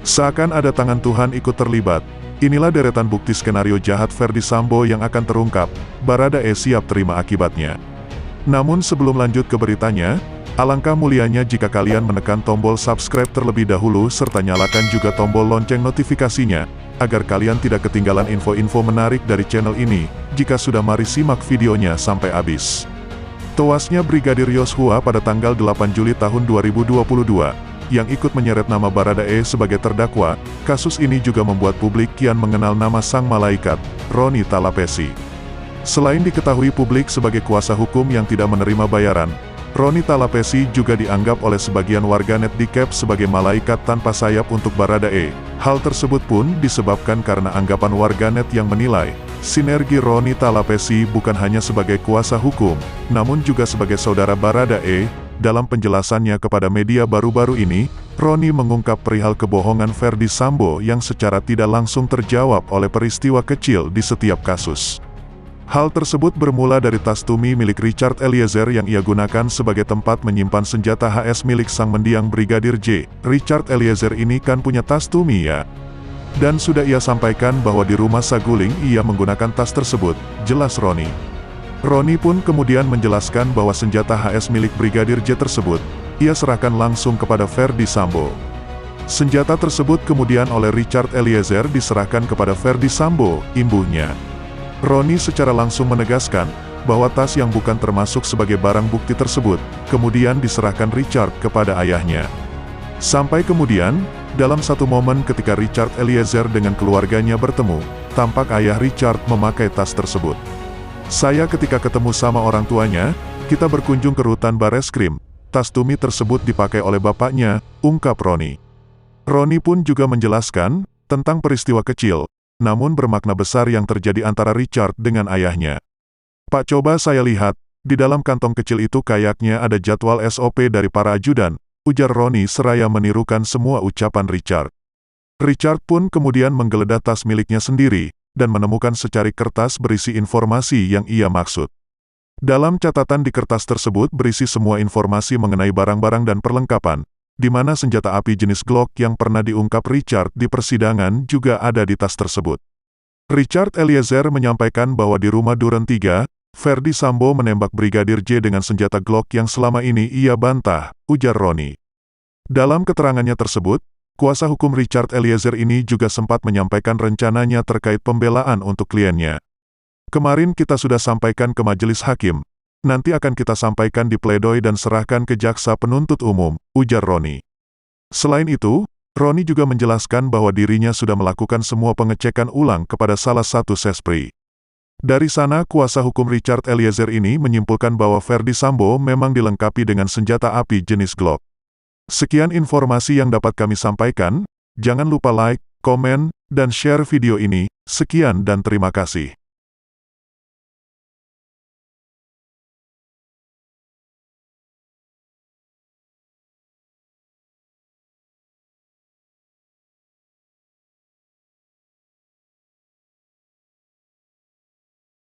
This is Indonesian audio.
Seakan ada tangan Tuhan ikut terlibat. Inilah deretan bukti skenario jahat Ferdy Sambo yang akan terungkap. Baradae siap terima akibatnya. Namun sebelum lanjut ke beritanya, alangkah mulianya jika kalian menekan tombol subscribe terlebih dahulu serta nyalakan juga tombol lonceng notifikasinya, agar kalian tidak ketinggalan info-info menarik dari channel ini. Jika sudah, mari simak videonya sampai habis. Tewasnya Brigadir Yosua pada tanggal 8 Juli tahun 2022, yang ikut menyeret nama Baradae sebagai terdakwa. Kasus ini juga membuat publik kian mengenal nama sang malaikat, Roni Talapesi. Selain diketahui publik sebagai kuasa hukum yang tidak menerima bayaran, Roni Talapesi juga dianggap oleh sebagian warganet di Cap sebagai malaikat tanpa sayap untuk Baradae. Hal tersebut pun disebabkan karena anggapan warganet yang menilai, sinergi Roni Talapesi bukan hanya sebagai kuasa hukum, namun juga sebagai saudara Baradae. Dalam penjelasannya kepada media baru-baru ini, Roni mengungkap perihal kebohongan Ferdy Sambo yang secara tidak langsung terjawab oleh peristiwa kecil di setiap kasus. Hal tersebut bermula dari tas tumi milik Richard Eliezer yang ia gunakan sebagai tempat menyimpan senjata HS milik sang mendiang Brigadir J. Richard Eliezer ini kan punya tas tumi ya? Dan sudah ia sampaikan bahwa di rumah Saguling ia menggunakan tas tersebut, jelas Roni. Roni pun kemudian menjelaskan bahwa senjata HS milik Brigadir J tersebut, ia serahkan langsung kepada Ferdy Sambo. Senjata tersebut kemudian oleh Richard Eliezer diserahkan kepada Ferdy Sambo, imbuhnya. Roni secara langsung menegaskan, bahwa tas yang bukan termasuk sebagai barang bukti tersebut, kemudian diserahkan Richard kepada ayahnya. Sampai kemudian, dalam satu momen ketika Richard Eliezer dengan keluarganya bertemu, tampak ayah Richard memakai tas tersebut. Saya ketika ketemu sama orang tuanya, kita berkunjung ke rutan Bareskrim, tas tumi tersebut dipakai oleh bapaknya, ungkap Roni. Roni pun juga menjelaskan, tentang peristiwa kecil, namun bermakna besar yang terjadi antara Richard dengan ayahnya. Pak, coba saya lihat, di dalam kantong kecil itu kayaknya ada jadwal SOP dari para ajudan, ujar Roni seraya menirukan semua ucapan Richard. Richard pun kemudian menggeledah tas miliknya sendiri, dan menemukan secari kertas berisi informasi yang ia maksud. Dalam catatan di kertas tersebut berisi semua informasi mengenai barang-barang dan perlengkapan, di mana senjata api jenis Glock yang pernah diungkap Richard di persidangan juga ada di tas tersebut. Richard Eliezer menyampaikan bahwa di rumah Duren 3, Ferdy Sambo menembak Brigadir J dengan senjata Glock yang selama ini ia bantah, ujar Roni. Dalam keterangannya tersebut, kuasa hukum Richard Eliezer ini juga sempat menyampaikan rencananya terkait pembelaan untuk kliennya. Kemarin kita sudah sampaikan ke majelis hakim, nanti akan kita sampaikan di pledoi dan serahkan ke jaksa penuntut umum, ujar Roni. Selain itu, Roni juga menjelaskan bahwa dirinya sudah melakukan semua pengecekan ulang kepada salah satu sespri. Dari sana kuasa hukum Richard Eliezer ini menyimpulkan bahwa Ferdy Sambo memang dilengkapi dengan senjata api jenis Glock. Sekian informasi yang dapat kami sampaikan, jangan lupa like, komen, dan share video ini. Sekian dan terima kasih.